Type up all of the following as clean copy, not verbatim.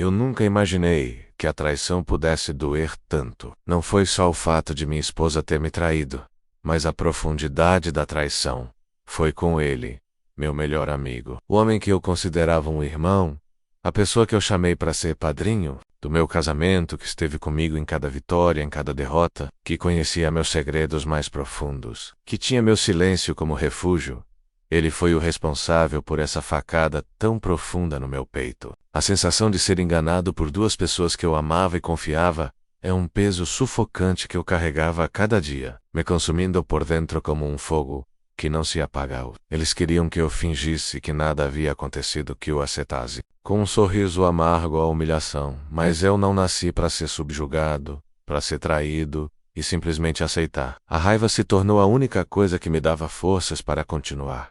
Eu nunca imaginei que a traição pudesse doer tanto. Não foi só o fato de minha esposa ter me traído, mas a profundidade da traição. Foi com ele, meu melhor amigo, o homem que eu considerava um irmão, a pessoa que eu chamei para ser padrinho do meu casamento, que esteve comigo em cada vitória, em cada derrota, que conhecia meus segredos mais profundos, que tinha meu silêncio como refúgio. Ele foi o responsável por essa facada tão profunda no meu peito. A sensação de ser enganado por duas pessoas que eu amava e confiava é um peso sufocante que eu carregava a cada dia, me consumindo por dentro como um fogo que não se apaga. Eles queriam que eu fingisse que nada havia acontecido, que o aceitasse, com um sorriso amargo à humilhação, mas eu não nasci para ser subjugado, para ser traído e simplesmente aceitar. A raiva se tornou a única coisa que me dava forças para continuar.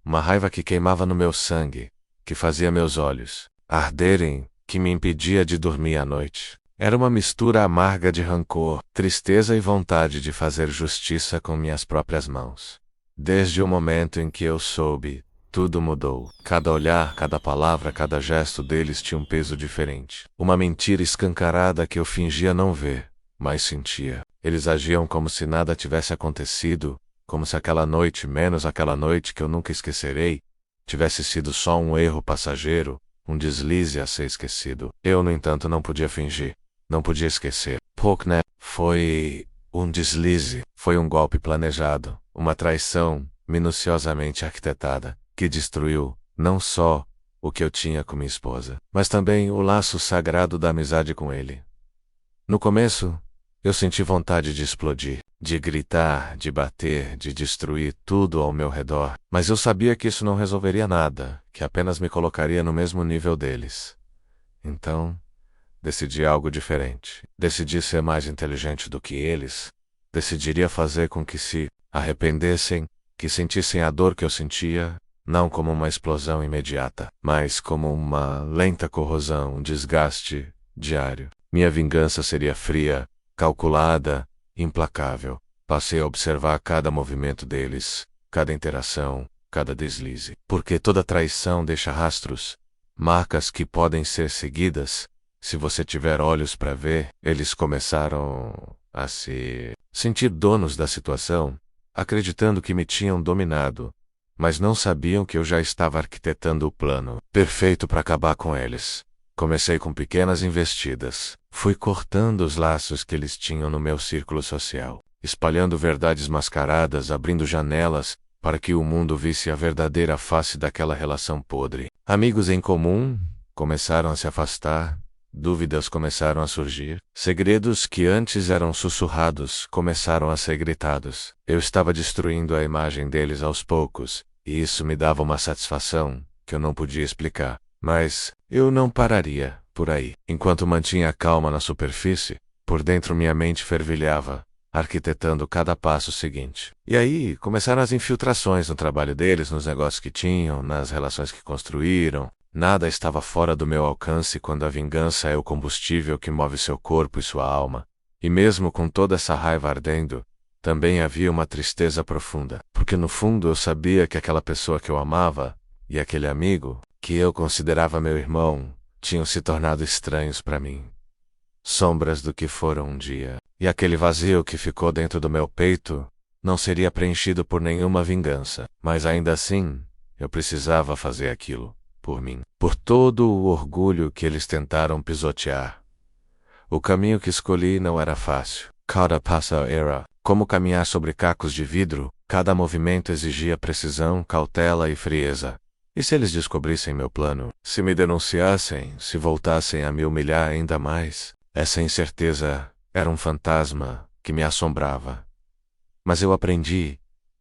Uma raiva que queimava no meu sangue, que fazia meus olhos arderem, que me impedia de dormir à noite. Era uma mistura amarga de rancor, tristeza e vontade de fazer justiça com minhas próprias mãos. Desde o momento em que eu soube, tudo mudou. Cada olhar, cada palavra, cada gesto deles tinha um peso diferente. Uma mentira escancarada que eu fingia não ver, mas sentia. Eles agiam como se nada tivesse acontecido, como se aquela noite, menos aquela noite que eu nunca esquecerei, tivesse sido só um erro passageiro, um deslize a ser esquecido. Eu, no entanto, não podia fingir, não podia esquecer. Pouco, né? Foi um deslize, foi um golpe planejado, uma traição minuciosamente arquitetada, que destruiu não só o que eu tinha com minha esposa, mas também o laço sagrado da amizade com ele. No começo, eu senti vontade de explodir, de gritar, de bater, de destruir tudo ao meu redor, mas eu sabia que isso não resolveria nada, que apenas me colocaria no mesmo nível deles. Então, decidi algo diferente. Decidi ser mais inteligente do que eles. Decidiria fazer com que se arrependessem, que sentissem a dor que eu sentia, não como uma explosão imediata, mas como uma lenta corrosão, um desgaste diário. Minha vingança seria fria, calculada, implacável. Passei a observar cada movimento deles, cada interação, cada deslize. Porque toda traição deixa rastros, marcas que podem ser seguidas. Se você tiver olhos para ver, eles começaram a se sentir donos da situação, acreditando que me tinham dominado, mas não sabiam que eu já estava arquitetando o plano perfeito para acabar com eles. Comecei com pequenas investidas. Fui cortando os laços que eles tinham no meu círculo social, espalhando verdades mascaradas, abrindo janelas para que o mundo visse a verdadeira face daquela relação podre. Amigos em comum começaram a se afastar, dúvidas começaram a surgir, segredos que antes eram sussurrados começaram a ser gritados. Eu estava destruindo a imagem deles aos poucos, e isso me dava uma satisfação que eu não podia explicar. Mas eu não pararia por aí. Enquanto mantinha a calma na superfície, por dentro minha mente fervilhava, arquitetando cada passo seguinte. E aí começaram as infiltrações no trabalho deles, nos negócios que tinham, nas relações que construíram. Nada estava fora do meu alcance quando a vingança é o combustível que move seu corpo e sua alma. E mesmo com toda essa raiva ardendo, também havia uma tristeza profunda, porque no fundo eu sabia que aquela pessoa que eu amava, e aquele amigo, que eu considerava meu irmão, tinham se tornado estranhos para mim. Sombras do que foram um dia. E aquele vazio que ficou dentro do meu peito não seria preenchido por nenhuma vingança, mas ainda assim, eu precisava fazer aquilo. Por mim, por todo o orgulho que eles tentaram pisotear. O caminho que escolhi não era fácil. Cada passo era como caminhar sobre cacos de vidro, cada movimento exigia precisão, cautela e frieza. E se eles descobrissem meu plano? Se me denunciassem, se voltassem a me humilhar ainda mais? Essa incerteza era um fantasma que me assombrava. Mas eu aprendi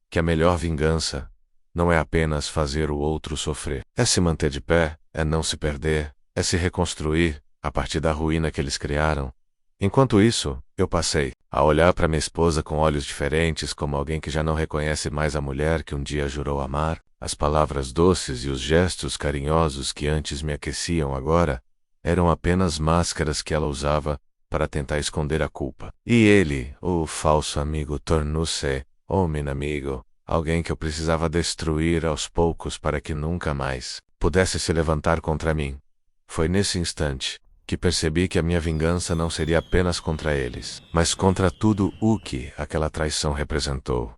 que a melhor vingança não é apenas fazer o outro sofrer. É se manter de pé, é não se perder, é se reconstruir a partir da ruína que eles criaram. Enquanto isso, eu passei a olhar para minha esposa com olhos diferentes, como alguém que já não reconhece mais a mulher que um dia jurou amar. As palavras doces e os gestos carinhosos que antes me aqueciam agora eram apenas máscaras que ela usava para tentar esconder a culpa. E ele, o falso amigo, tornou-se homem amigo. Alguém que eu precisava destruir aos poucos para que nunca mais pudesse se levantar contra mim. Foi nesse instante que percebi que a minha vingança não seria apenas contra eles, mas contra tudo o que aquela traição representou.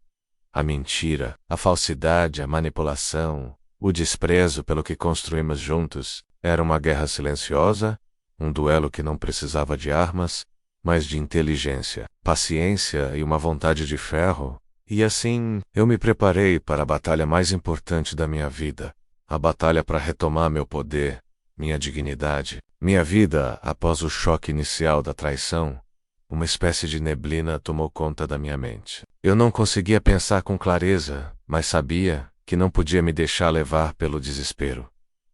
A mentira, a falsidade, a manipulação, o desprezo pelo que construímos juntos. Era uma guerra silenciosa, um duelo que não precisava de armas, mas de inteligência, paciência e uma vontade de ferro. E assim, eu me preparei para a batalha mais importante da minha vida. A batalha para retomar meu poder, minha dignidade, minha vida após o choque inicial da traição. Uma espécie de neblina tomou conta da minha mente. Eu não conseguia pensar com clareza, mas sabia que não podia me deixar levar pelo desespero.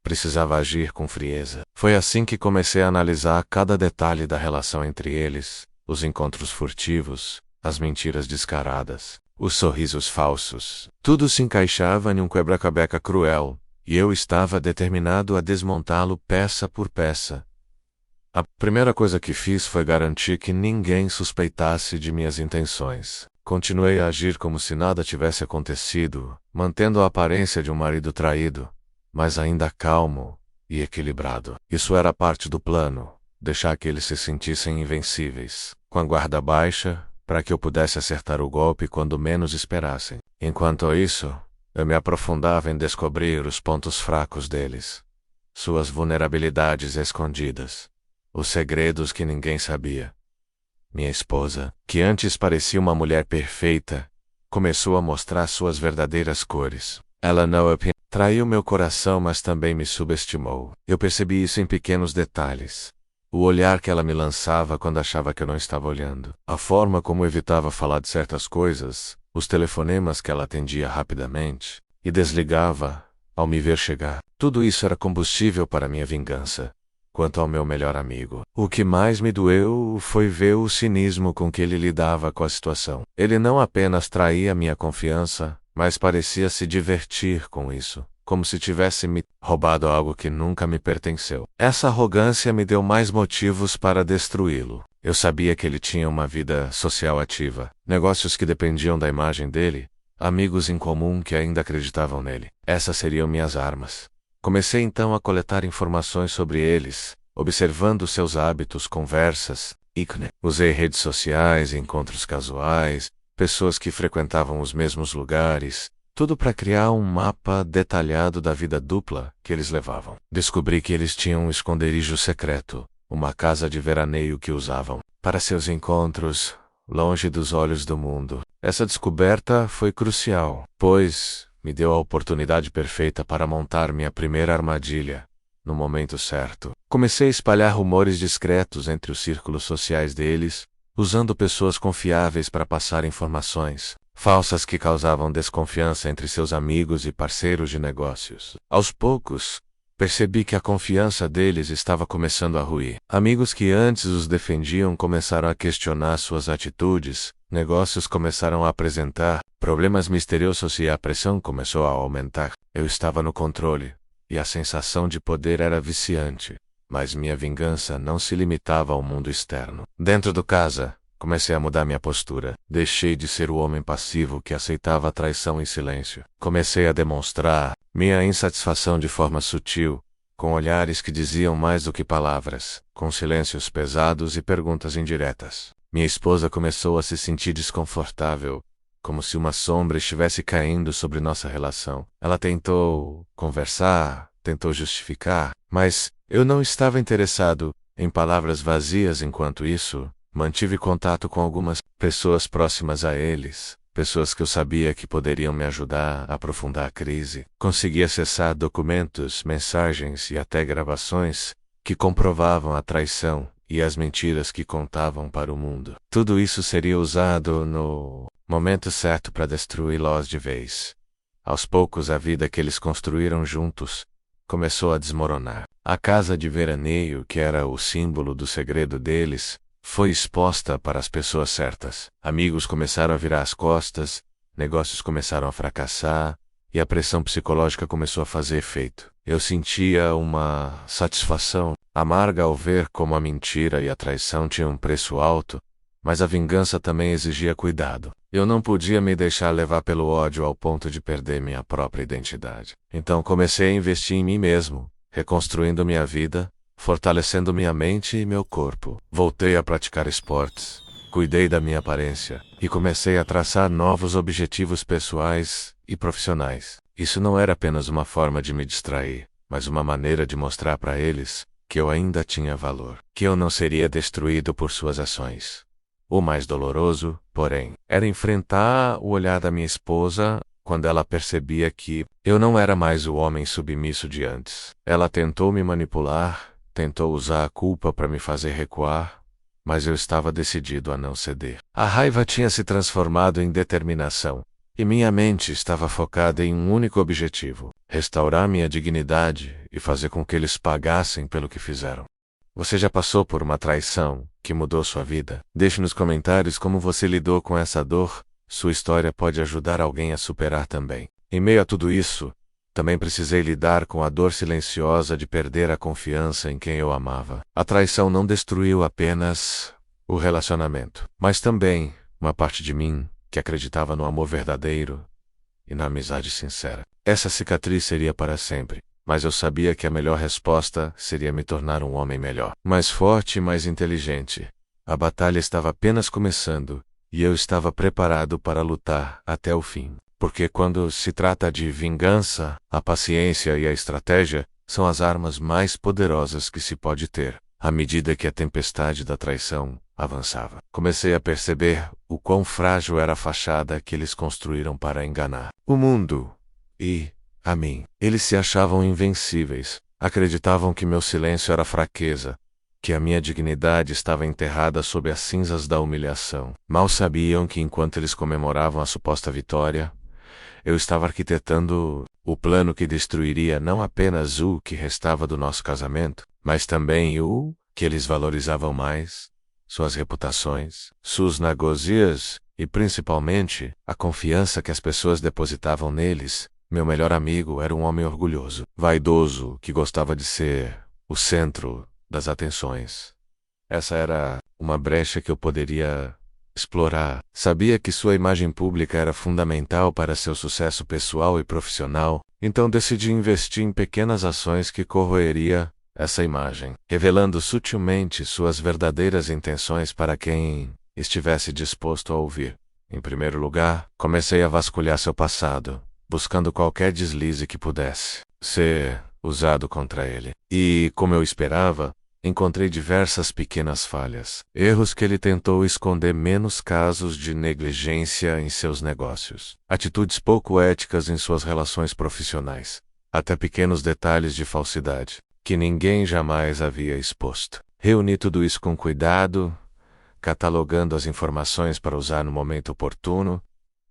Precisava agir com frieza. Foi assim que comecei a analisar cada detalhe da relação entre eles, os encontros furtivos, as mentiras descaradas, os sorrisos falsos. Tudo se encaixava em um quebra-cabeça cruel, e eu estava determinado a desmontá-lo peça por peça. A primeira coisa que fiz foi garantir que ninguém suspeitasse de minhas intenções. Continuei a agir como se nada tivesse acontecido, mantendo a aparência de um marido traído, mas ainda calmo e equilibrado. Isso era parte do plano, deixar que eles se sentissem invencíveis, com a guarda baixa, para que eu pudesse acertar o golpe quando menos esperassem. Enquanto isso, eu me aprofundava em descobrir os pontos fracos deles, suas vulnerabilidades escondidas, os segredos que ninguém sabia. Minha esposa, que antes parecia uma mulher perfeita, começou a mostrar suas verdadeiras cores. Ela não traiu meu coração, mas também me subestimou. Eu percebi isso em pequenos detalhes. O olhar que ela me lançava quando achava que eu não estava olhando. A forma como evitava falar de certas coisas, os telefonemas que ela atendia rapidamente e desligava ao me ver chegar. Tudo isso era combustível para minha vingança. Quanto ao meu melhor amigo, o que mais me doeu foi ver o cinismo com que ele lidava com a situação. Ele não apenas traía minha confiança, mas parecia se divertir com isso, como se tivesse me roubado algo que nunca me pertenceu. Essa arrogância me deu mais motivos para destruí-lo. Eu sabia que ele tinha uma vida social ativa, negócios que dependiam da imagem dele, amigos em comum que ainda acreditavam nele. Essas seriam minhas armas. Comecei então a coletar informações sobre eles, observando seus hábitos, conversas, usei redes sociais, encontros casuais, pessoas que frequentavam os mesmos lugares, tudo para criar um mapa detalhado da vida dupla que eles levavam. Descobri que eles tinham um esconderijo secreto, uma casa de veraneio que usavam para seus encontros, longe dos olhos do mundo. Essa descoberta foi crucial, pois me deu a oportunidade perfeita para montar minha primeira armadilha. No momento certo, comecei a espalhar rumores discretos entre os círculos sociais deles, usando pessoas confiáveis para passar informações falsas que causavam desconfiança entre seus amigos e parceiros de negócios. Aos poucos, percebi que a confiança deles estava começando a ruir. Amigos que antes os defendiam começaram a questionar suas atitudes, negócios começaram a apresentar problemas misteriosos e a pressão começou a aumentar. Eu estava no controle, e a sensação de poder era viciante. Mas minha vingança não se limitava ao mundo externo. Dentro do casa, comecei a mudar minha postura. Deixei de ser o homem passivo que aceitava a traição em silêncio. Comecei a demonstrar minha insatisfação de forma sutil, com olhares que diziam mais do que palavras, com silêncios pesados e perguntas indiretas. Minha esposa começou a se sentir desconfortável, como se uma sombra estivesse caindo sobre nossa relação. Ela tentou conversar, tentou justificar, mas eu não estava interessado em palavras vazias. Enquanto isso, mantive contato com algumas pessoas próximas a eles, pessoas que eu sabia que poderiam me ajudar a aprofundar a crise. Consegui acessar documentos, mensagens e até gravações que comprovavam a traição e as mentiras que contavam para o mundo. Tudo isso seria usado no momento certo para destruí-los de vez. Aos poucos, a vida que eles construíram juntos começou a desmoronar. A casa de veraneio, que era o símbolo do segredo deles, foi exposta para as pessoas certas. Amigos começaram a virar as costas, negócios começaram a fracassar, e a pressão psicológica começou a fazer efeito. Eu sentia uma satisfação amarga ao ver como a mentira e a traição tinham um preço alto, mas a vingança também exigia cuidado. Eu não podia me deixar levar pelo ódio ao ponto de perder minha própria identidade. Então comecei a investir em mim mesmo, reconstruindo minha vida, fortalecendo minha mente e meu corpo. Voltei a praticar esportes, cuidei da minha aparência e comecei a traçar novos objetivos pessoais e profissionais. Isso não era apenas uma forma de me distrair, mas uma maneira de mostrar para eles que eu ainda tinha valor, que eu não seria destruído por suas ações. O mais doloroso, porém, era enfrentar o olhar da minha esposa quando ela percebia que eu não era mais o homem submisso de antes. Ela tentou me manipular, tentou usar a culpa para me fazer recuar, mas eu estava decidido a não ceder. A raiva tinha se transformado em determinação, e minha mente estava focada em um único objetivo: restaurar minha dignidade e fazer com que eles pagassem pelo que fizeram. Você já passou por uma traição que mudou sua vida? Deixe nos comentários como você lidou com essa dor. Sua história pode ajudar alguém a superar também. Em meio a tudo isso, também precisei lidar com a dor silenciosa de perder a confiança em quem eu amava. A traição não destruiu apenas o relacionamento, mas também uma parte de mim que acreditava no amor verdadeiro e na amizade sincera. Essa cicatriz seria para sempre, mas eu sabia que a melhor resposta seria me tornar um homem melhor, mais forte e mais inteligente. A batalha estava apenas começando, e eu estava preparado para lutar até o fim. Porque quando se trata de vingança, a paciência e a estratégia são as armas mais poderosas que se pode ter. À medida que a tempestade da traição avançava, comecei a perceber o quão frágil era a fachada que eles construíram para enganar o mundo e a mim. Eles se achavam invencíveis, acreditavam que meu silêncio era fraqueza, que a minha dignidade estava enterrada sob as cinzas da humilhação. Mal sabiam que enquanto eles comemoravam a suposta vitória, eu estava arquitetando o plano que destruiria não apenas o que restava do nosso casamento, mas também o que eles valorizavam mais: suas reputações, suas negócios e, principalmente, a confiança que as pessoas depositavam neles. Meu melhor amigo era um homem orgulhoso, vaidoso, que gostava de ser o centro das atenções. Essa era uma brecha que eu poderia explorar. Sabia que sua imagem pública era fundamental para seu sucesso pessoal e profissional, então decidi investir em pequenas ações que corroeria essa imagem, revelando sutilmente suas verdadeiras intenções para quem estivesse disposto a ouvir. Em primeiro lugar, comecei a vasculhar seu passado, buscando qualquer deslize que pudesse ser usado contra ele. E, como eu esperava, encontrei diversas pequenas falhas, erros que ele tentou esconder, menos casos de negligência em seus negócios, atitudes pouco éticas em suas relações profissionais, até pequenos detalhes de falsidade que ninguém jamais havia exposto. Reuni tudo isso com cuidado, catalogando as informações para usar no momento oportuno.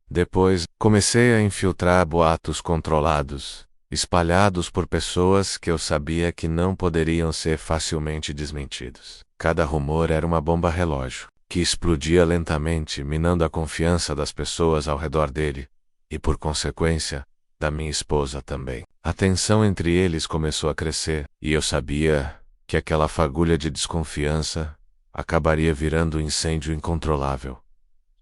Depois, comecei a infiltrar boatos controlados, espalhados por pessoas que eu sabia que não poderiam ser facilmente desmentidos. Cada rumor era uma bomba relógio, que explodia lentamente, minando a confiança das pessoas ao redor dele, e por consequência, da minha esposa também. A tensão entre eles começou a crescer, e eu sabia que aquela fagulha de desconfiança acabaria virando um incêndio incontrolável.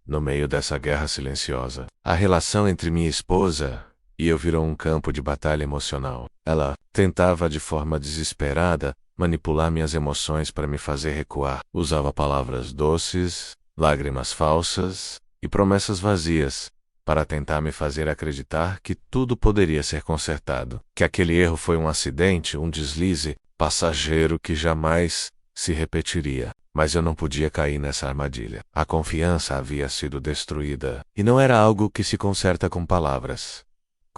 No meio dessa guerra silenciosa, a relação entre minha esposa e eu virou um campo de batalha emocional. Ela tentava de forma desesperada manipular minhas emoções para me fazer recuar. Usava palavras doces, lágrimas falsas e promessas vazias para tentar me fazer acreditar que tudo poderia ser consertado, que aquele erro foi um acidente, um deslize passageiro que jamais se repetiria. Mas eu não podia cair nessa armadilha. A confiança havia sido destruída, e não era algo que se conserta com palavras.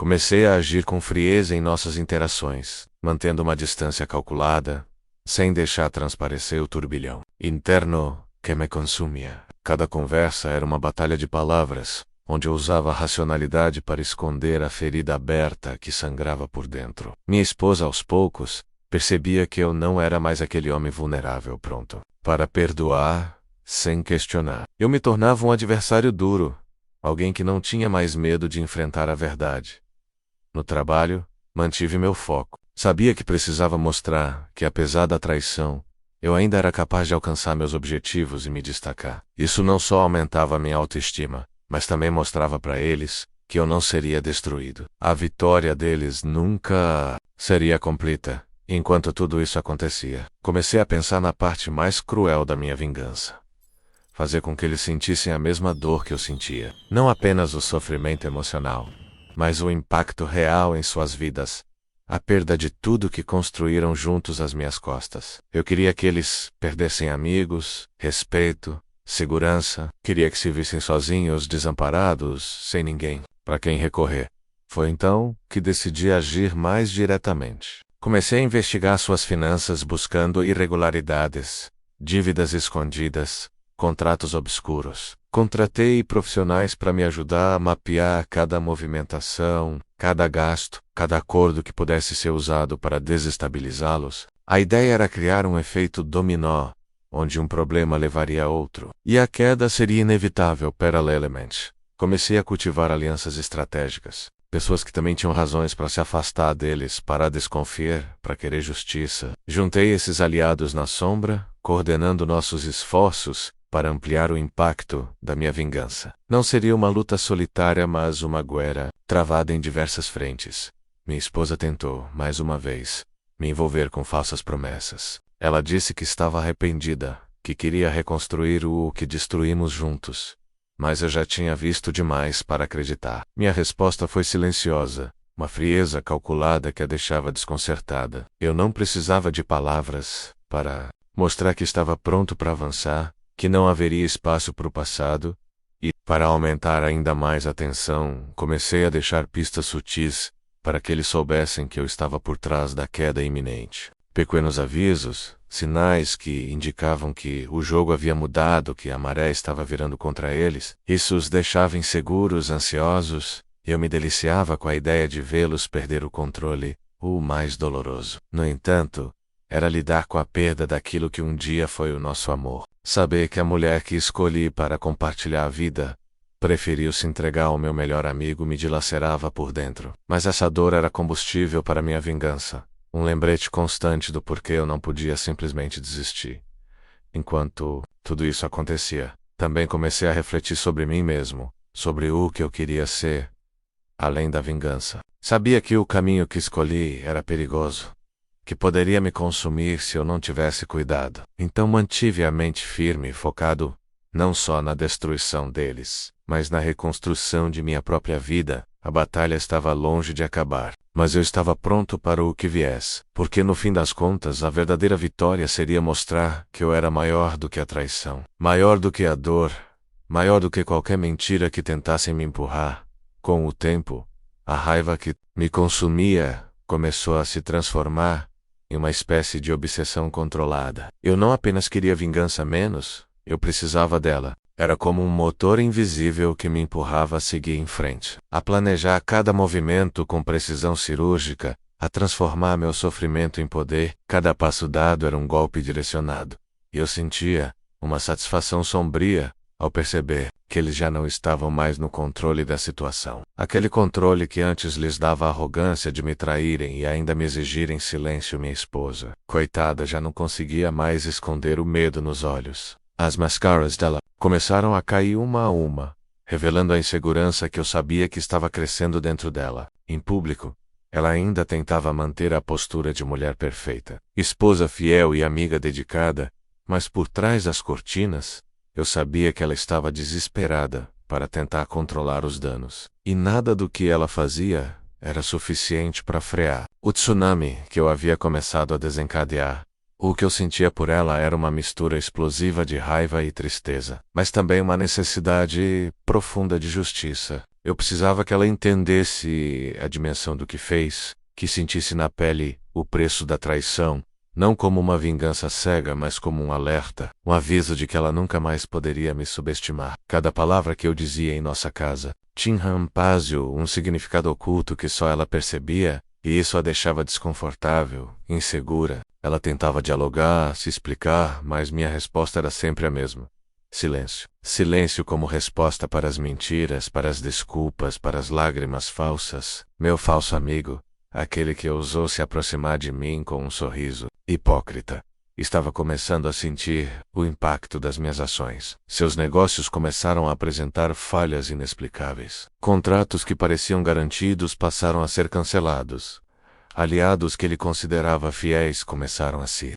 Comecei a agir com frieza em nossas interações, mantendo uma distância calculada, sem deixar transparecer o turbilhão interno que me consumia. Cada conversa era uma batalha de palavras, onde eu usava a racionalidade para esconder a ferida aberta que sangrava por dentro. Minha esposa, aos poucos, percebia que eu não era mais aquele homem vulnerável pronto para perdoar sem questionar. Eu me tornava um adversário duro, alguém que não tinha mais medo de enfrentar a verdade. No trabalho, mantive meu foco. Sabia que precisava mostrar que, apesar da traição, eu ainda era capaz de alcançar meus objetivos e me destacar. Isso não só aumentava minha autoestima, mas também mostrava para eles que eu não seria destruído. A vitória deles nunca seria completa, Enquanto tudo isso acontecia, comecei a pensar na parte mais cruel da minha vingança. Fazer com que eles sentissem a mesma dor que eu sentia. Não apenas o sofrimento emocional, mas o impacto real em suas vidas. A perda de tudo que construíram juntos às minhas costas. Eu queria que eles perdessem amigos, respeito, segurança. Queria que se vissem sozinhos, desamparados, sem ninguém para quem recorrer. Foi então que decidi agir mais diretamente. Comecei a investigar suas finanças buscando irregularidades, dívidas escondidas, contratos obscuros. Contratei profissionais para me ajudar a mapear cada movimentação, cada gasto, cada acordo que pudesse ser usado para desestabilizá-los. A ideia era criar um efeito dominó, onde um problema levaria a outro, e a queda seria inevitável paralelamente. Comecei a cultivar alianças estratégicas. Pessoas que também tinham razões para se afastar deles, para desconfiar, para querer justiça. Juntei esses aliados na sombra, coordenando nossos esforços para ampliar o impacto da minha vingança. Não seria uma luta solitária, mas uma guerra travada em diversas frentes. Minha esposa tentou, mais uma vez, me envolver com falsas promessas. Ela disse que estava arrependida, que queria reconstruir o que destruímos juntos. Mas eu já tinha visto demais para acreditar. Minha resposta foi silenciosa, uma frieza calculada que a deixava desconcertada. Eu não precisava de palavras para mostrar que estava pronto para avançar, que não haveria espaço para o passado, e, para aumentar ainda mais a tensão, comecei a deixar pistas sutis para que eles soubessem que eu estava por trás da queda iminente. Pequenos avisos, sinais que indicavam que o jogo havia mudado, que a maré estava virando contra eles. Isso os deixava inseguros, ansiosos, e eu me deliciava com a ideia de vê-los perder o controle, o mais doloroso. No entanto, era lidar com a perda daquilo que um dia foi o nosso amor. Saber que a mulher que escolhi para compartilhar a vida preferiu se entregar ao meu melhor amigo me dilacerava por dentro. Mas essa dor era combustível para minha vingança. Um lembrete constante do porquê eu não podia simplesmente desistir. Enquanto tudo isso acontecia, também comecei a refletir sobre mim mesmo, sobre o que eu queria ser, além da vingança. Sabia que o caminho que escolhi era perigoso, que poderia me consumir se eu não tivesse cuidado. Então mantive a mente firme e focado não só na destruição deles, mas na reconstrução de minha própria vida. A batalha estava longe de acabar, mas eu estava pronto para o que viesse, porque no fim das contas a verdadeira vitória seria mostrar que eu era maior do que a traição, maior do que a dor, maior do que qualquer mentira que tentassem me empurrar. Com o tempo, a raiva que me consumia começou a se transformar em uma espécie de obsessão controlada. Eu não apenas queria vingança menos, eu precisava dela. Era como um motor invisível que me empurrava a seguir em frente, a planejar cada movimento com precisão cirúrgica, a transformar meu sofrimento em poder. Cada passo dado era um golpe direcionado. E eu sentia uma satisfação sombria ao perceber que eles já não estavam mais no controle da situação. Aquele controle que antes lhes dava a arrogância de me traírem e ainda me exigirem silêncio. Minha esposa, coitada, já não conseguia mais esconder o medo nos olhos. As máscaras dela começaram a cair uma a uma, revelando a insegurança que eu sabia que estava crescendo dentro dela. Em público, ela ainda tentava manter a postura de mulher perfeita, esposa fiel e amiga dedicada, mas por trás das cortinas, eu sabia que ela estava desesperada para tentar controlar os danos. E nada do que ela fazia era suficiente para frear o tsunami que eu havia começado a desencadear. O que eu sentia por ela era uma mistura explosiva de raiva e tristeza, mas também uma necessidade profunda de justiça. Eu precisava que ela entendesse a dimensão do que fez, que sentisse na pele o preço da traição, não como uma vingança cega, mas como um alerta, um aviso de que ela nunca mais poderia me subestimar. Cada palavra que eu dizia em nossa casa tinha um significado oculto que só ela percebia, e isso a deixava desconfortável, insegura. Ela tentava dialogar, se explicar, mas minha resposta era sempre a mesma. Silêncio. Silêncio como resposta para as mentiras, para as desculpas, para as lágrimas falsas. Meu falso amigo, aquele que ousou se aproximar de mim com um sorriso hipócrita, estava começando a sentir o impacto das minhas ações. Seus negócios começaram a apresentar falhas inexplicáveis. Contratos que pareciam garantidos passaram a ser cancelados. Aliados que ele considerava fiéis começaram a se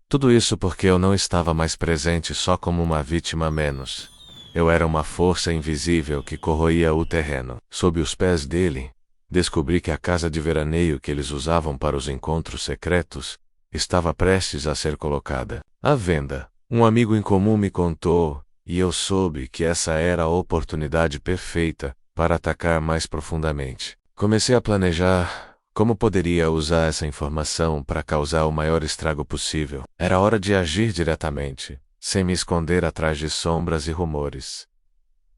tudo isso porque eu não estava mais presente só como uma vítima a menos. Eu era uma força invisível que corroía o terreno. Sob os pés dele, descobri que a casa de veraneio que eles usavam para os encontros secretos estava prestes a ser colocada à venda. Um amigo em comum me contou, e eu soube que essa era a oportunidade perfeita para atacar mais profundamente. Comecei a planejar como poderia usar essa informação para causar o maior estrago possível. Era hora de agir diretamente, sem me esconder atrás de sombras e rumores.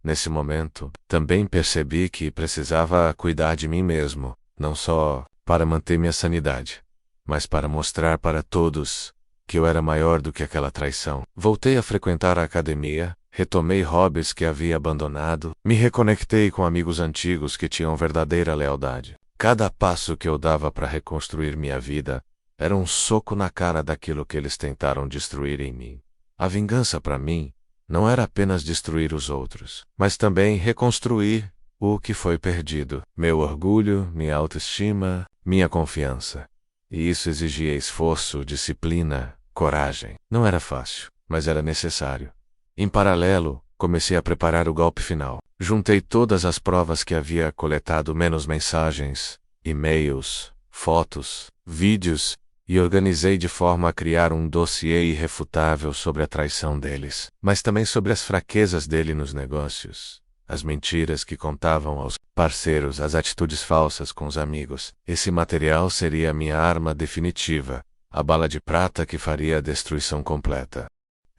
Nesse momento, também percebi que precisava cuidar de mim mesmo, não só para manter minha sanidade, mas para mostrar para todos que eu era maior do que aquela traição. Voltei a frequentar a academia, retomei hobbies que havia abandonado, me reconectei com amigos antigos que tinham verdadeira lealdade. Cada passo que eu dava para reconstruir minha vida era um soco na cara daquilo que eles tentaram destruir em mim. A vingança para mim não era apenas destruir os outros, mas também reconstruir o que foi perdido. Meu orgulho, minha autoestima, minha confiança. E isso exigia esforço, disciplina, coragem. Não era fácil, mas era necessário. Em paralelo, comecei a preparar o golpe final. Juntei todas as provas que havia coletado, menos mensagens, e-mails, fotos, vídeos, e organizei de forma a criar um dossiê irrefutável sobre a traição deles, mas também sobre as fraquezas dele nos negócios, as mentiras que contavam aos parceiros, as atitudes falsas com os amigos. Esse material seria a minha arma definitiva, a bala de prata que faria a destruição completa.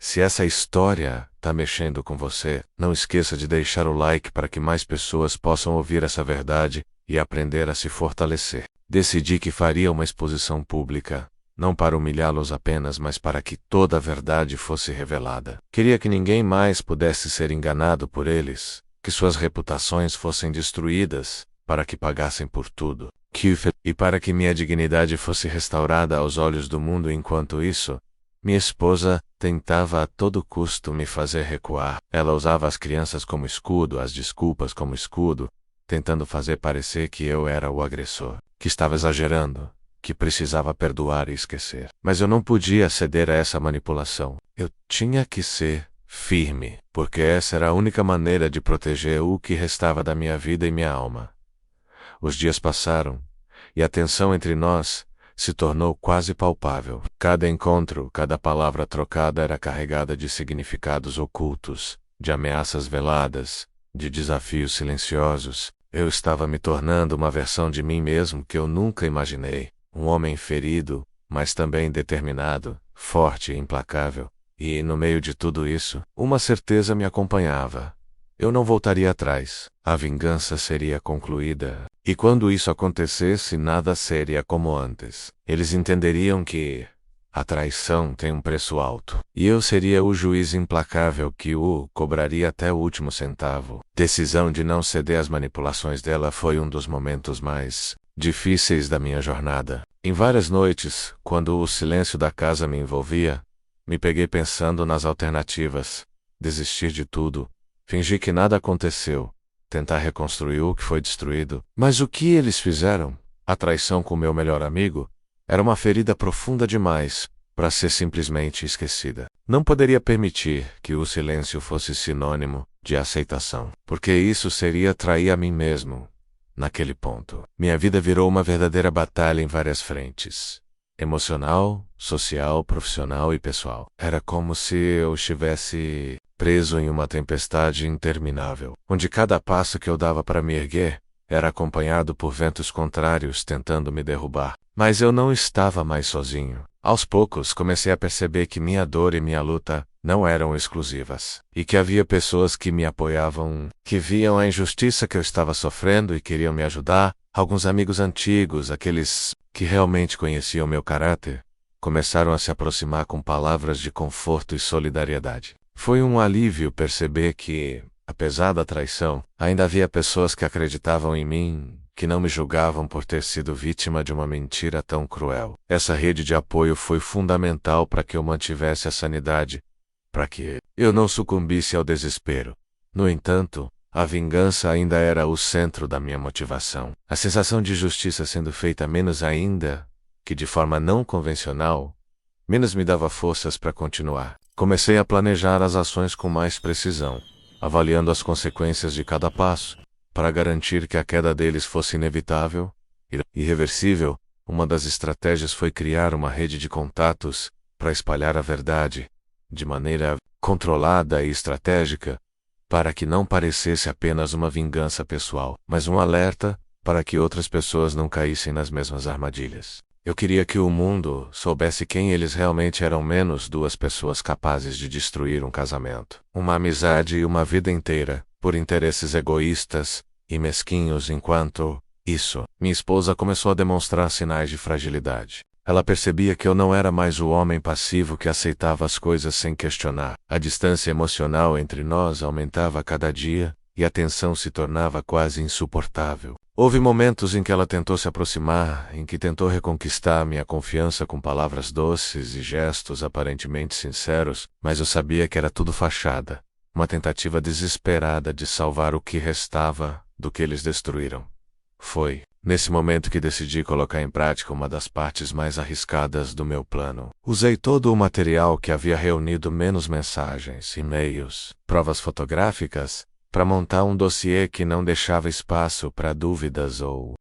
Se essa história tá mexendo com você, não esqueça de deixar o like para que mais pessoas possam ouvir essa verdade e aprender a se fortalecer. Decidi que faria uma exposição pública, não para humilhá-los apenas, mas para que toda a verdade fosse revelada. Queria que ninguém mais pudesse ser enganado por eles, que suas reputações fossem destruídas, para que pagassem por tudo. E para que minha dignidade fosse restaurada aos olhos do mundo. Enquanto isso, minha esposa tentava a todo custo me fazer recuar. Ela usava as crianças como escudo, as desculpas como escudo, tentando fazer parecer que eu era o agressor, que estava exagerando, que precisava perdoar e esquecer. Mas eu não podia ceder a essa manipulação. Eu tinha que ser firme, porque essa era a única maneira de proteger o que restava da minha vida e minha alma. Os dias passaram, e a tensão entre nós se tornou quase palpável. Cada encontro, cada palavra trocada era carregada de significados ocultos, de ameaças veladas, de desafios silenciosos. Eu estava me tornando uma versão de mim mesmo que eu nunca imaginei. Um homem ferido, mas também determinado, forte e implacável. E, no meio de tudo isso, uma certeza me acompanhava. Eu não voltaria atrás. A vingança seria concluída. E quando isso acontecesse, nada seria como antes. Eles entenderiam que a traição tem um preço alto. E eu seria o juiz implacável que o cobraria até o último centavo. Decisão de não ceder às manipulações dela foi um dos momentos mais difíceis da minha jornada. Em várias noites, quando o silêncio da casa me envolvia, me peguei pensando nas alternativas. Desistir de tudo, fingir que nada aconteceu, tentar reconstruir o que foi destruído. Mas o que eles fizeram? A traição com meu melhor amigo era uma ferida profunda demais para ser simplesmente esquecida. Não poderia permitir que o silêncio fosse sinônimo de aceitação, porque isso seria trair a mim mesmo. Naquele ponto, minha vida virou uma verdadeira batalha em várias frentes. Emocional, social, profissional e pessoal. Era como se eu estivesse preso em uma tempestade interminável, onde cada passo que eu dava para me erguer era acompanhado por ventos contrários tentando me derrubar. Mas eu não estava mais sozinho. Aos poucos comecei a perceber que minha dor e minha luta não eram exclusivas, e que havia pessoas que me apoiavam, que viam a injustiça que eu estava sofrendo e queriam me ajudar. Alguns amigos antigos, aqueles que realmente conheciam meu caráter, começaram a se aproximar com palavras de conforto e solidariedade. Foi um alívio perceber que, apesar da traição, ainda havia pessoas que acreditavam em mim, que não me julgavam por ter sido vítima de uma mentira tão cruel. Essa rede de apoio foi fundamental para que eu mantivesse a sanidade, para que eu não sucumbisse ao desespero. No entanto, A vingança ainda era o centro da minha motivação. A sensação de justiça sendo feita menos ainda, que de forma não convencional, menos me dava forças para continuar. Comecei a planejar as ações com mais precisão, avaliando as consequências de cada passo, para garantir que a queda deles fosse inevitável e irreversível. Uma das estratégias foi criar uma rede de contatos para espalhar a verdade, de maneira controlada e estratégica, para que não parecesse apenas uma vingança pessoal, mas um alerta para que outras pessoas não caíssem nas mesmas armadilhas. Eu queria que o mundo soubesse quem eles realmente eram, menos duas pessoas capazes de destruir um casamento, uma amizade e uma vida inteira, por interesses egoístas e mesquinhos. Enquanto isso, minha esposa começou a demonstrar sinais de fragilidade. Ela percebia que eu não era mais o homem passivo que aceitava as coisas sem questionar. A distância emocional entre nós aumentava a cada dia, e a tensão se tornava quase insuportável. Houve momentos em que ela tentou se aproximar, em que tentou reconquistar minha confiança com palavras doces e gestos aparentemente sinceros, mas eu sabia que era tudo fachada, uma tentativa desesperada de salvar o que restava do que eles destruíram. Foi nesse momento que decidi colocar em prática uma das partes mais arriscadas do meu plano. Usei todo o material que havia reunido, menos mensagens, e-mails, provas fotográficas, para montar um dossiê que não deixava espaço para dúvidas ou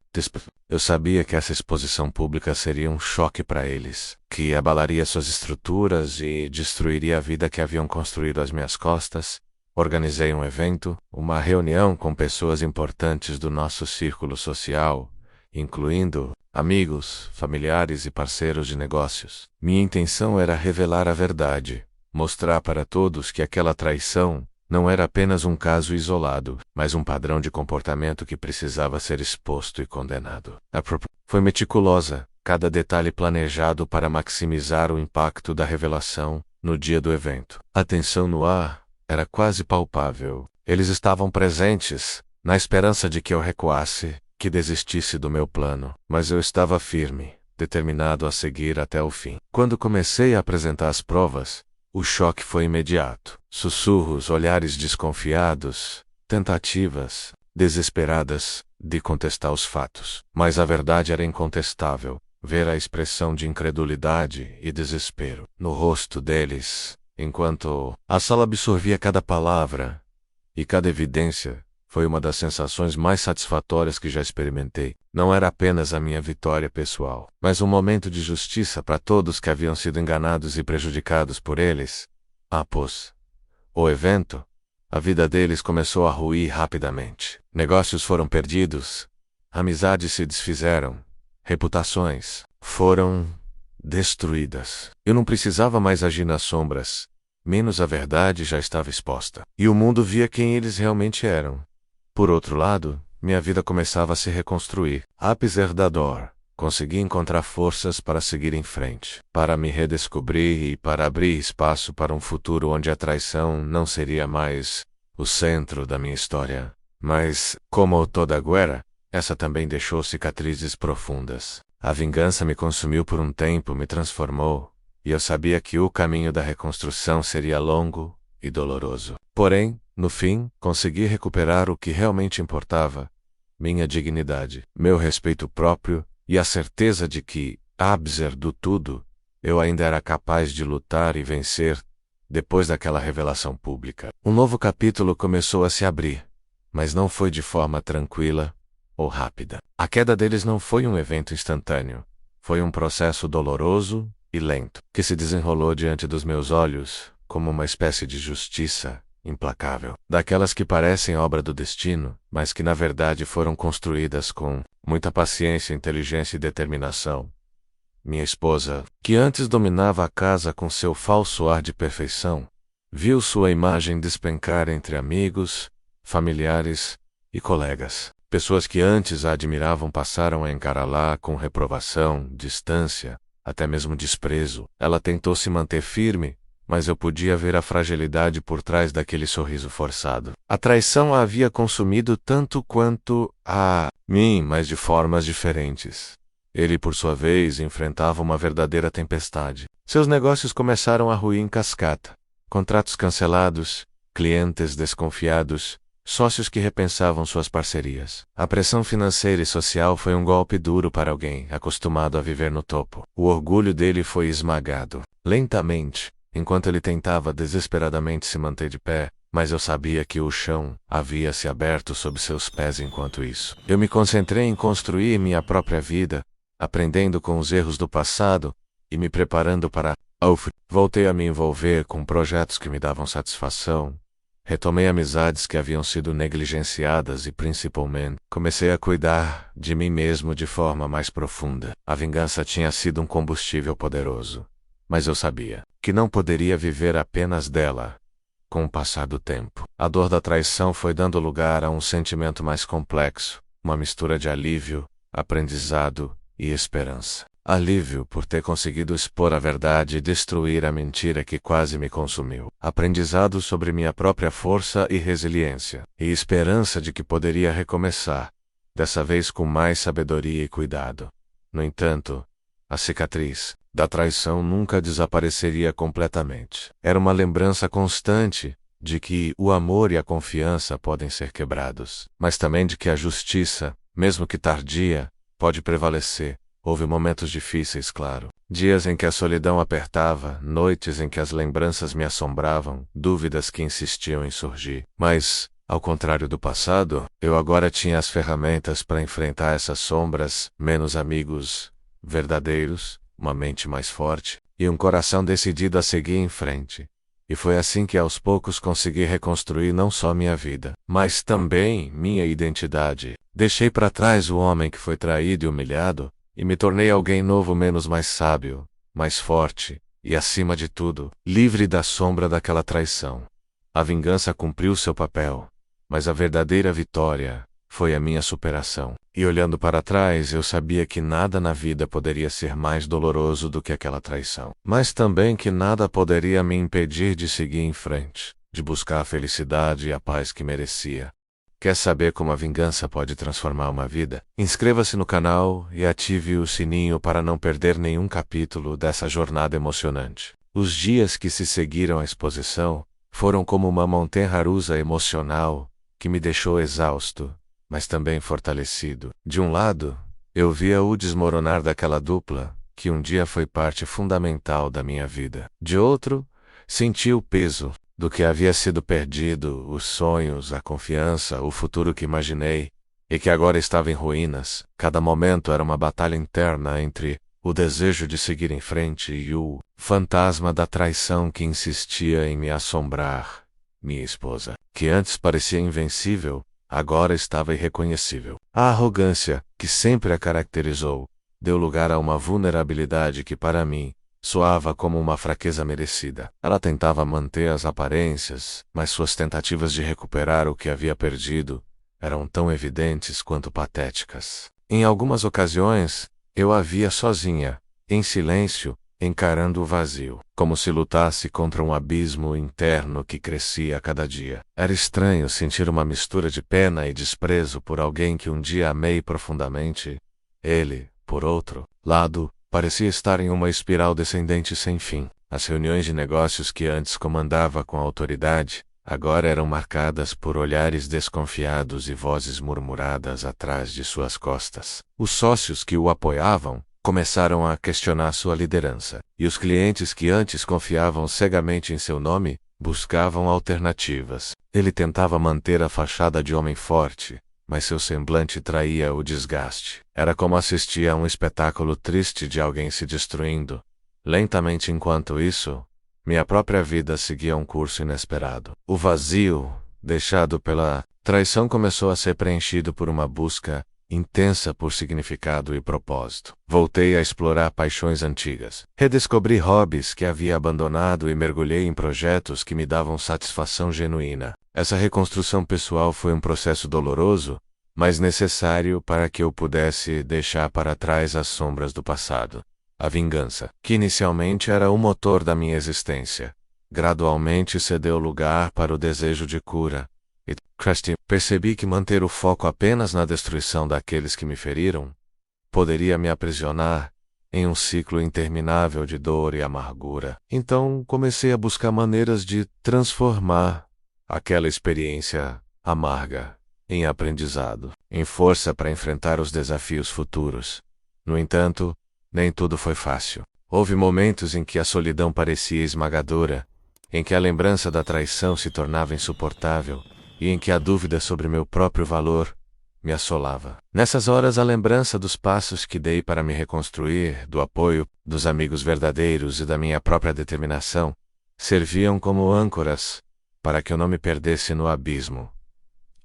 eu sabia que essa exposição pública seria um choque para eles, que abalaria suas estruturas e destruiria a vida que haviam construído às minhas costas. Organizei um evento, uma reunião com pessoas importantes do nosso círculo social, incluindo amigos, familiares e parceiros de negócios. Minha intenção era revelar a verdade, mostrar para todos que aquela traição não era apenas um caso isolado, mas um padrão de comportamento que precisava ser exposto e condenado. Foi meticulosa, cada detalhe planejado para maximizar o impacto da revelação no dia do evento. A tensão no ar era quase palpável. Eles estavam presentes, na esperança de que eu recuasse, que desistisse do meu plano, mas eu estava firme, determinado a seguir até o fim. Quando comecei a apresentar as provas, o choque foi imediato. Sussurros, olhares desconfiados, tentativas desesperadas de contestar os fatos. Mas a verdade era incontestável. Ver a expressão de incredulidade e desespero no rosto deles, enquanto a sala absorvia cada palavra e cada evidência, foi uma das sensações mais satisfatórias que já experimentei. Não era apenas a minha vitória pessoal, mas um momento de justiça para todos que haviam sido enganados e prejudicados por eles. Após o evento, a vida deles começou a ruir rapidamente. Negócios foram perdidos, amizades se desfizeram, reputações foram destruídas. Eu não precisava mais agir nas sombras, menos a verdade já estava exposta. E o mundo via quem eles realmente eram. Por outro lado, minha vida começava a se reconstruir. Apesar da dor, consegui encontrar forças para seguir em frente, para me redescobrir e para abrir espaço para um futuro onde a traição não seria mais o centro da minha história. Mas, como toda guerra, essa também deixou cicatrizes profundas. A vingança me consumiu por um tempo, me transformou, e eu sabia que o caminho da reconstrução seria longo e doloroso. Porém, no fim, consegui recuperar o que realmente importava: minha dignidade, meu respeito próprio e a certeza de que, apesar do tudo, eu ainda era capaz de lutar e vencer. Depois daquela revelação pública, um novo capítulo começou a se abrir, mas não foi de forma tranquila ou rápida. A queda deles não foi um evento instantâneo, foi um processo doloroso e lento, que se desenrolou diante dos meus olhos como uma espécie de justiça implacável, daquelas que parecem obra do destino, mas que na verdade foram construídas com muita paciência, inteligência e determinação. Minha esposa, que antes dominava a casa com seu falso ar de perfeição, viu sua imagem despencar entre amigos, familiares e colegas. Pessoas que antes a admiravam passaram a encará-la com reprovação, distância, até mesmo desprezo. Ela tentou se manter firme, mas eu podia ver a fragilidade por trás daquele sorriso forçado. A traição a havia consumido tanto quanto a mim, mas de formas diferentes. Ele, por sua vez, enfrentava uma verdadeira tempestade. Seus negócios começaram a ruir em cascata. Contratos cancelados, clientes desconfiados, sócios que repensavam suas parcerias. A pressão financeira e social foi um golpe duro para alguém acostumado a viver no topo. O orgulho dele foi esmagado, lentamente, enquanto ele tentava desesperadamente se manter de pé, mas eu sabia que o chão havia se aberto sob seus pés enquanto isso. Eu me concentrei em construir minha própria vida, aprendendo com os erros do passado e me preparando para o futuro. Voltei a me envolver com projetos que me davam satisfação. Retomei amizades que haviam sido negligenciadas e, principalmente, comecei a cuidar de mim mesmo de forma mais profunda. A vingança tinha sido um combustível poderoso, mas eu sabia que não poderia viver apenas dela. Com o passar do tempo, a dor da traição foi dando lugar a um sentimento mais complexo, uma mistura de alívio, aprendizado e esperança. Alívio por ter conseguido expor a verdade e destruir a mentira que quase me consumiu. Aprendizado sobre minha própria força e resiliência. E esperança de que poderia recomeçar, dessa vez com mais sabedoria e cuidado. No entanto, a cicatriz da traição nunca desapareceria completamente. Era uma lembrança constante de que o amor e a confiança podem ser quebrados, mas também de que a justiça, mesmo que tardia, pode prevalecer. Houve momentos difíceis, claro. Dias em que a solidão apertava, noites em que as lembranças me assombravam, dúvidas que insistiam em surgir. Mas, ao contrário do passado, eu agora tinha as ferramentas para enfrentar essas sombras, menos amigos verdadeiros, uma mente mais forte, e um coração decidido a seguir em frente. E foi assim que aos poucos consegui reconstruir não só minha vida, mas também minha identidade. Deixei para trás o homem que foi traído e humilhado, e me tornei alguém novo, menos mais sábio, mais forte, e acima de tudo, livre da sombra daquela traição. A vingança cumpriu seu papel, mas a verdadeira vitória foi a minha superação. E olhando para trás, eu sabia que nada na vida poderia ser mais doloroso do que aquela traição. Mas também que nada poderia me impedir de seguir em frente, de buscar a felicidade e a paz que merecia. Quer saber como a vingança pode transformar uma vida? Inscreva-se no canal e ative o sininho para não perder nenhum capítulo dessa jornada emocionante. Os dias que se seguiram à exposição foram como uma montanha-russa emocional que me deixou exausto, mas também fortalecido. De um lado, eu via o desmoronar daquela dupla, que um dia foi parte fundamental da minha vida. De outro, senti o peso do que havia sido perdido, os sonhos, a confiança, o futuro que imaginei, e que agora estava em ruínas. Cada momento era uma batalha interna entre o desejo de seguir em frente e o fantasma da traição que insistia em me assombrar. Minha esposa, que antes parecia invencível, agora estava irreconhecível. A arrogância, que sempre a caracterizou, deu lugar a uma vulnerabilidade que, para mim, soava como uma fraqueza merecida. Ela tentava manter as aparências, mas suas tentativas de recuperar o que havia perdido eram tão evidentes quanto patéticas. Em algumas ocasiões, eu a via sozinha, em silêncio, encarando o vazio, como se lutasse contra um abismo interno que crescia a cada dia. Era estranho sentir uma mistura de pena e desprezo por alguém que um dia amei profundamente. Ele, por outro lado, parecia estar em uma espiral descendente sem fim. As reuniões de negócios que antes comandava com autoridade, agora eram marcadas por olhares desconfiados e vozes murmuradas atrás de suas costas. Os sócios que o apoiavam começaram a questionar sua liderança, e os clientes que antes confiavam cegamente em seu nome, buscavam alternativas. Ele tentava manter a fachada de homem forte, mas seu semblante traía o desgaste. Era como assistir a um espetáculo triste de alguém se destruindo. Lentamente, enquanto isso, minha própria vida seguia um curso inesperado. O vazio, deixado pela traição, começou a ser preenchido por uma busca intensa por significado e propósito. Voltei a explorar paixões antigas. Redescobri hobbies que havia abandonado e mergulhei em projetos que me davam satisfação genuína. Essa reconstrução pessoal foi um processo doloroso, mas necessário para que eu pudesse deixar para trás as sombras do passado. A vingança, que inicialmente era o motor da minha existência, gradualmente cedeu lugar para o desejo de cura. E percebi que manter o foco apenas na destruição daqueles que me feriram poderia me aprisionar em um ciclo interminável de dor e amargura. Então comecei a buscar maneiras de transformar aquela experiência amarga, em aprendizado, em força para enfrentar os desafios futuros. No entanto, nem tudo foi fácil. Houve momentos em que a solidão parecia esmagadora, em que a lembrança da traição se tornava insuportável, e em que a dúvida sobre meu próprio valor me assolava. Nessas horas, a lembrança dos passos que dei para me reconstruir, do apoio dos amigos verdadeiros e da minha própria determinação, serviam como âncoras para que eu não me perdesse no abismo.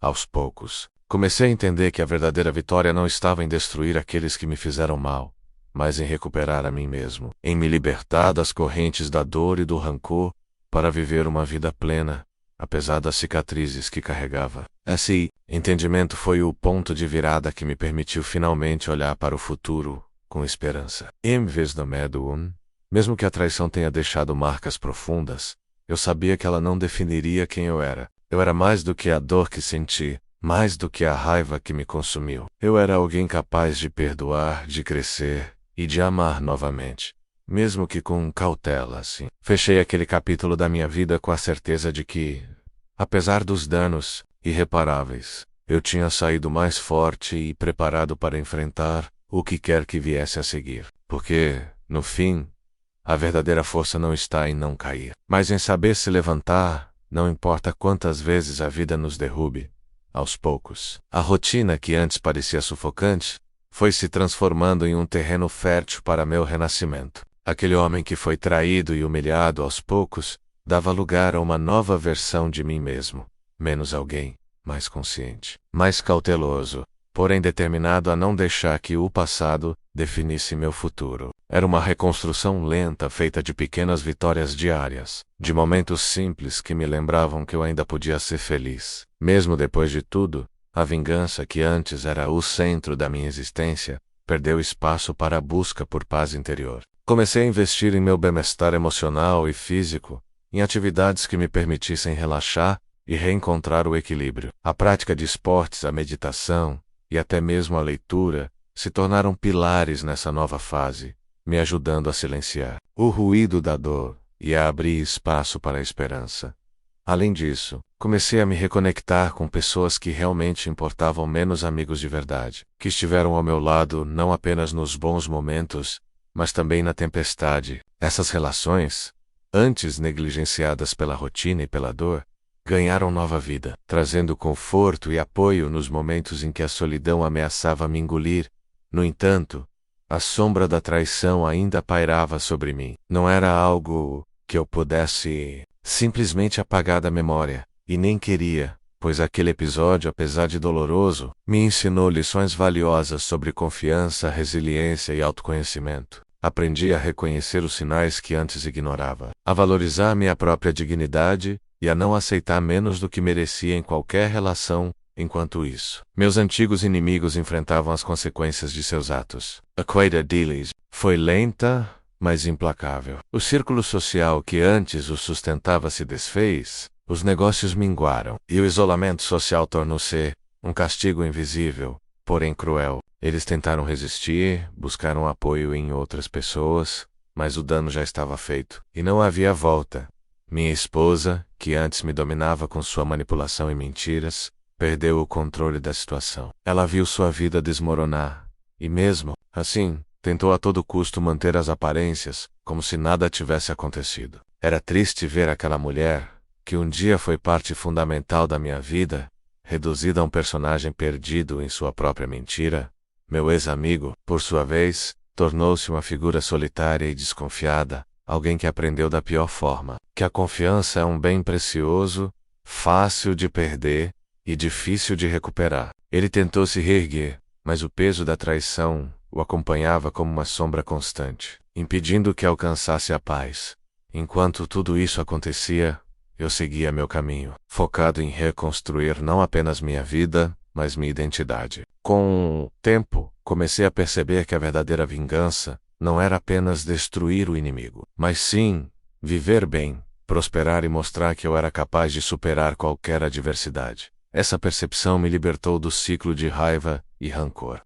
Aos poucos, comecei a entender que a verdadeira vitória não estava em destruir aqueles que me fizeram mal, mas em recuperar a mim mesmo, em me libertar das correntes da dor e do rancor, para viver uma vida plena, apesar das cicatrizes que carregava. Esse entendimento foi o ponto de virada que me permitiu finalmente olhar para o futuro com esperança. Em vez do medo, mesmo que a traição tenha deixado marcas profundas, eu sabia que ela não definiria quem eu era. Eu era mais do que a dor que senti, mais do que a raiva que me consumiu. Eu era alguém capaz de perdoar, de crescer e de amar novamente. Mesmo que com cautela, assim. Fechei aquele capítulo da minha vida com a certeza de que, apesar dos danos irreparáveis, eu tinha saído mais forte e preparado para enfrentar o que quer que viesse a seguir. Porque, no fim, a verdadeira força não está em não cair, mas em saber se levantar, não importa quantas vezes a vida nos derrube. Aos poucos, a rotina que antes parecia sufocante foi se transformando em um terreno fértil para meu renascimento. Aquele homem que foi traído e humilhado aos poucos dava lugar a uma nova versão de mim mesmo, menos alguém, mais consciente, mais cauteloso, porém determinado a não deixar que o passado definisse meu futuro. Era uma reconstrução lenta feita de pequenas vitórias diárias, de momentos simples que me lembravam que eu ainda podia ser feliz. Mesmo depois de tudo, a vingança que antes era o centro da minha existência, perdeu espaço para a busca por paz interior. Comecei a investir em meu bem-estar emocional e físico, em atividades que me permitissem relaxar e reencontrar o equilíbrio. A prática de esportes, a meditação e até mesmo a leitura se tornaram pilares nessa nova fase, me ajudando a silenciar o ruído da dor e a abrir espaço para a esperança. Além disso, comecei a me reconectar com pessoas que realmente importavam, menos amigos de verdade, que estiveram ao meu lado não apenas nos bons momentos, mas também na tempestade. Essas relações, antes negligenciadas pela rotina e pela dor, ganharam nova vida, trazendo conforto e apoio nos momentos em que a solidão ameaçava me engolir. No entanto, a sombra da traição ainda pairava sobre mim. Não era algo que eu pudesse simplesmente apagar da memória, e nem queria, pois aquele episódio, apesar de doloroso, me ensinou lições valiosas sobre confiança, resiliência e autoconhecimento. Aprendi a reconhecer os sinais que antes ignorava, a valorizar minha própria dignidade e a não aceitar menos do que merecia em qualquer relação. Enquanto isso, meus antigos inimigos enfrentavam as consequências de seus atos. A queda deles foi lenta, mas implacável. O círculo social que antes os sustentava se desfez, os negócios minguaram, e o isolamento social tornou-se um castigo invisível, porém cruel. Eles tentaram resistir, buscaram apoio em outras pessoas, mas o dano já estava feito, e não havia volta. Minha esposa, que antes me dominava com sua manipulação e mentiras, perdeu o controle da situação. Ela viu sua vida desmoronar, e mesmo assim, tentou a todo custo manter as aparências, como se nada tivesse acontecido. Era triste ver aquela mulher, que um dia foi parte fundamental da minha vida, reduzida a um personagem perdido em sua própria mentira. Meu ex-amigo, por sua vez, tornou-se uma figura solitária e desconfiada, alguém que aprendeu da pior forma, que a confiança é um bem precioso, fácil de perder e difícil de recuperar. Ele tentou se reerguer, mas o peso da traição o acompanhava como uma sombra constante, impedindo que alcançasse a paz. Enquanto tudo isso acontecia, eu seguia meu caminho, focado em reconstruir não apenas minha vida, mas minha identidade. Com o tempo, comecei a perceber que a verdadeira vingança não era apenas destruir o inimigo, mas sim viver bem, prosperar e mostrar que eu era capaz de superar qualquer adversidade. Essa percepção me libertou do ciclo de raiva e rancor.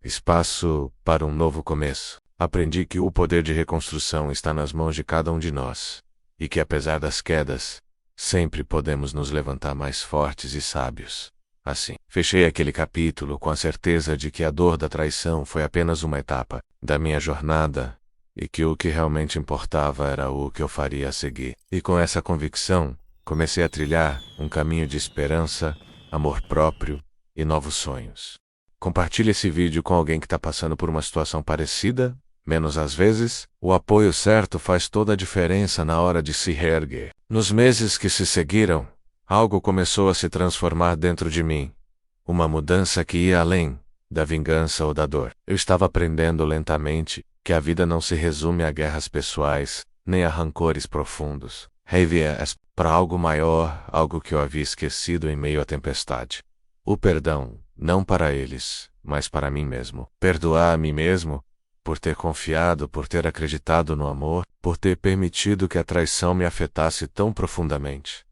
Espaço para um novo começo. Aprendi que o poder de reconstrução está nas mãos de cada um de nós, e que apesar das quedas, sempre podemos nos levantar mais fortes e sábios. Assim, fechei aquele capítulo com a certeza de que a dor da traição foi apenas uma etapa da minha jornada e que o que realmente importava era o que eu faria a seguir. E com essa convicção, comecei a trilhar um caminho de esperança, amor próprio e novos sonhos. Compartilhe esse vídeo com alguém que está passando por uma situação parecida. Menos às vezes, o apoio certo faz toda a diferença na hora de se reerguer. Nos meses que se seguiram, algo começou a se transformar dentro de mim. Uma mudança que ia além da vingança ou da dor. Eu estava aprendendo lentamente que a vida não se resume a guerras pessoais, nem a rancores profundos. Reviés para algo maior, algo que eu havia esquecido em meio à tempestade. O perdão, não para eles, mas para mim mesmo. Perdoar a mim mesmo por ter confiado, por ter acreditado no amor, por ter permitido que a traição me afetasse tão profundamente.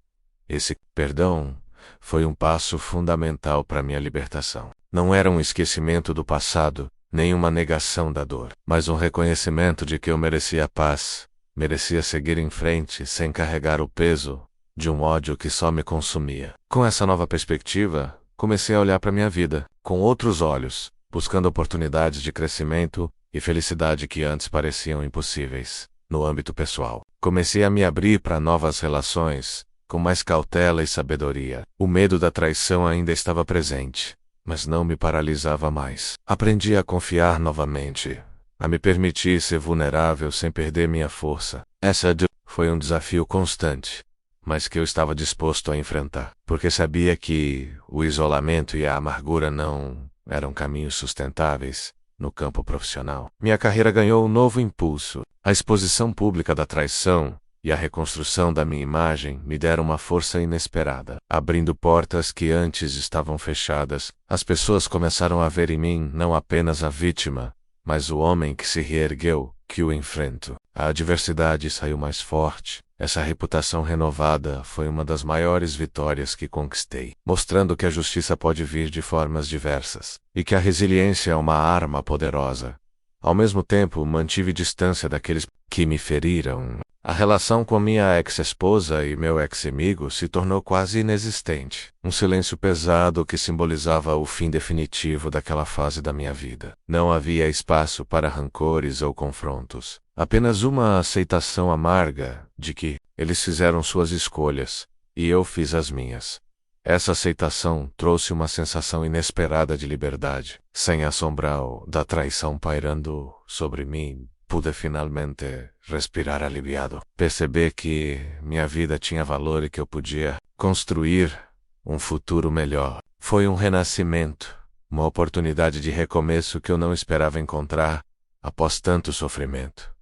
Esse perdão foi um passo fundamental para minha libertação. Não era um esquecimento do passado, nem uma negação da dor, mas um reconhecimento de que eu merecia paz, merecia seguir em frente sem carregar o peso de um ódio que só me consumia. Com essa nova perspectiva, comecei a olhar para minha vida com outros olhos, buscando oportunidades de crescimento e felicidade que antes pareciam impossíveis. No âmbito pessoal, comecei a me abrir para novas relações, com mais cautela e sabedoria. O medo da traição ainda estava presente, mas não me paralisava mais. Aprendi a confiar novamente, a me permitir ser vulnerável sem perder minha força. Essa foi um desafio constante, mas que eu estava disposto a enfrentar, porque sabia que o isolamento e a amargura não eram caminhos sustentáveis. No campo profissional, minha carreira ganhou um novo impulso. A exposição pública da traição e a reconstrução da minha imagem me deram uma força inesperada. Abrindo portas que antes estavam fechadas, as pessoas começaram a ver em mim não apenas a vítima, mas o homem que se reergueu, que o enfrento. A adversidade saiu mais forte. Essa reputação renovada foi uma das maiores vitórias que conquistei, mostrando que a justiça pode vir de formas diversas, e que a resiliência é uma arma poderosa. Ao mesmo tempo, mantive distância daqueles que me feriram. A relação com minha ex-esposa e meu ex-amigo se tornou quase inexistente. Um silêncio pesado que simbolizava o fim definitivo daquela fase da minha vida. Não havia espaço para rancores ou confrontos. Apenas uma aceitação amarga de que eles fizeram suas escolhas e eu fiz as minhas. Essa aceitação trouxe uma sensação inesperada de liberdade. Sem a sombra da traição pairando sobre mim, pude finalmente respirar aliviado. Perceber que minha vida tinha valor e que eu podia construir um futuro melhor. Foi um renascimento, uma oportunidade de recomeço que eu não esperava encontrar após tanto sofrimento.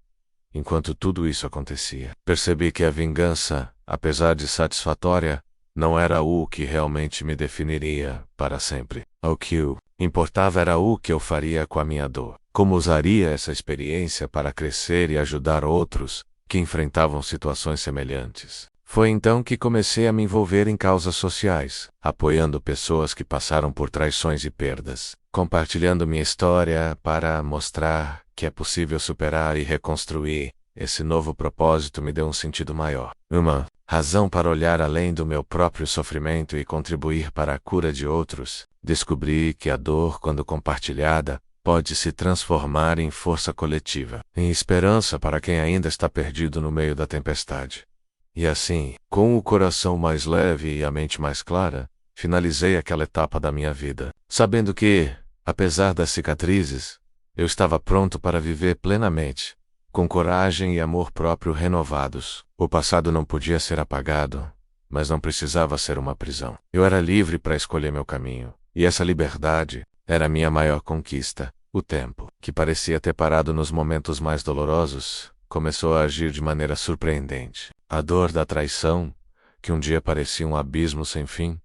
Enquanto tudo isso acontecia, percebi que a vingança, apesar de satisfatória, não era o que realmente me definiria para sempre. O que importava era o que eu faria com a minha dor. Como usaria essa experiência para crescer e ajudar outros que enfrentavam situações semelhantes. Foi então que comecei a me envolver em causas sociais, apoiando pessoas que passaram por traições e perdas, compartilhando minha história para mostrar que é possível superar e reconstruir. Esse novo propósito me deu um sentido maior. Uma razão para olhar além do meu próprio sofrimento e contribuir para a cura de outros. Descobri que a dor, quando compartilhada, pode se transformar em força coletiva, em esperança para quem ainda está perdido no meio da tempestade. E assim, com o coração mais leve e a mente mais clara, finalizei aquela etapa da minha vida, sabendo que, apesar das cicatrizes, eu estava pronto para viver plenamente, com coragem e amor próprio renovados. O passado não podia ser apagado, mas não precisava ser uma prisão. Eu era livre para escolher meu caminho, e essa liberdade era a minha maior conquista. O tempo, que parecia ter parado nos momentos mais dolorosos, começou a agir de maneira surpreendente. A dor da traição, que um dia parecia um abismo sem fim,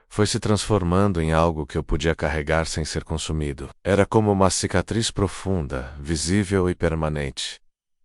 foi se transformando em algo que eu podia carregar sem ser consumido. Era como uma cicatriz profunda, visível e permanente,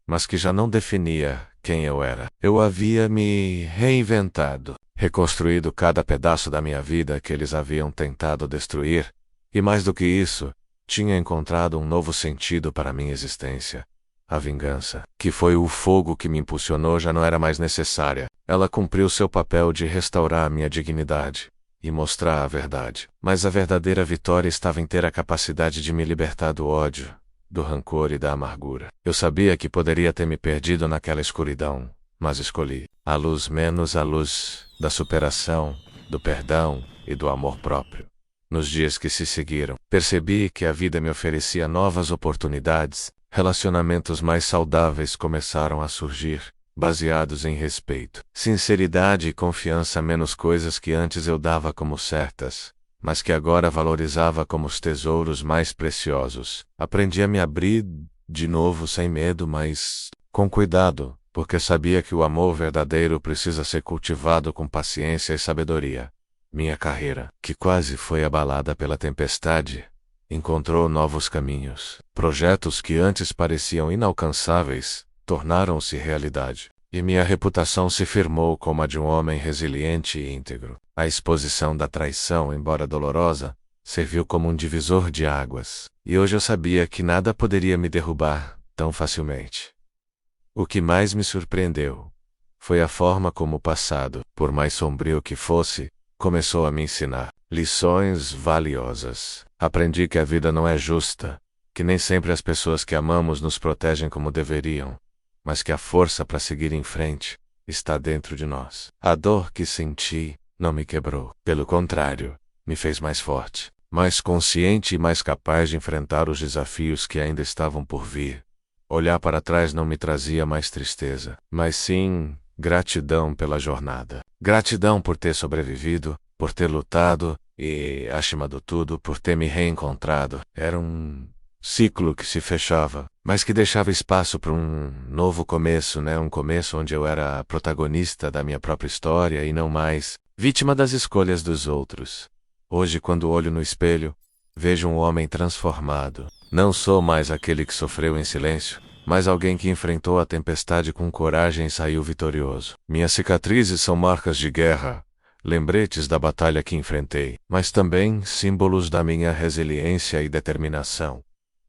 mas que já não definia quem eu era. Eu havia me reinventado, reconstruído cada pedaço da minha vida que eles haviam tentado destruir, e mais do que isso, tinha encontrado um novo sentido para minha existência. A vingança, que foi o fogo que me impulsionou, já não era mais necessária. Ela cumpriu seu papel de restaurar minha dignidade e mostrar a verdade. Mas a verdadeira vitória estava em ter a capacidade de me libertar do ódio, do rancor e da amargura. Eu sabia que poderia ter me perdido naquela escuridão, mas escolhi a luz, menos a luz da superação, do perdão e do amor próprio. Nos dias que se seguiram, percebi que a vida me oferecia novas oportunidades. Relacionamentos mais saudáveis começaram a surgir, baseados em respeito, sinceridade e confiança, menos coisas que antes eu dava como certas, mas que agora valorizava como os tesouros mais preciosos. Aprendi a me abrir de novo sem medo, mas com cuidado, porque sabia que o amor verdadeiro precisa ser cultivado com paciência e sabedoria. Minha carreira, que quase foi abalada pela tempestade, encontrou novos caminhos. Projetos que antes pareciam inalcançáveis tornaram-se realidade, e minha reputação se firmou como a de um homem resiliente e íntegro. A exposição da traição, embora dolorosa, serviu como um divisor de águas, e hoje eu sabia que nada poderia me derrubar tão facilmente. O que mais me surpreendeu foi a forma como o passado, por mais sombrio que fosse, começou a me ensinar lições valiosas. Aprendi que a vida não é justa, que nem sempre as pessoas que amamos nos protegem como deveriam, mas que a força para seguir em frente está dentro de nós. A dor que senti não me quebrou. Pelo contrário, me fez mais forte, mais consciente e mais capaz de enfrentar os desafios que ainda estavam por vir. Olhar para trás não me trazia mais tristeza, mas sim gratidão pela jornada. Gratidão por ter sobrevivido, por ter lutado e, acima de tudo, por ter me reencontrado. Era um ciclo que se fechava, mas que deixava espaço para um novo começo, Um começo onde eu era a protagonista da minha própria história e não mais vítima das escolhas dos outros. Hoje, quando olho no espelho, vejo um homem transformado. Não sou mais aquele que sofreu em silêncio, mas alguém que enfrentou a tempestade com coragem e saiu vitorioso. Minhas cicatrizes são marcas de guerra, lembretes da batalha que enfrentei, mas também símbolos da minha resiliência e determinação.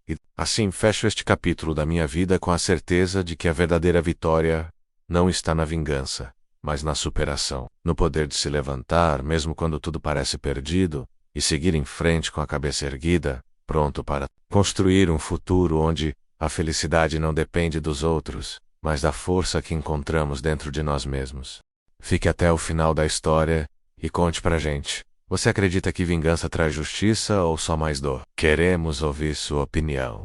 E assim fecho este capítulo da minha vida com a certeza de que a verdadeira vitória não está na vingança, mas na superação, no poder de se levantar mesmo quando tudo parece perdido, e seguir em frente com a cabeça erguida, pronto para construir um futuro onde a felicidade não depende dos outros, mas da força que encontramos dentro de nós mesmos. Fique até o final da história e conte pra gente. Você acredita que vingança traz justiça ou só mais dor? Queremos ouvir sua opinião.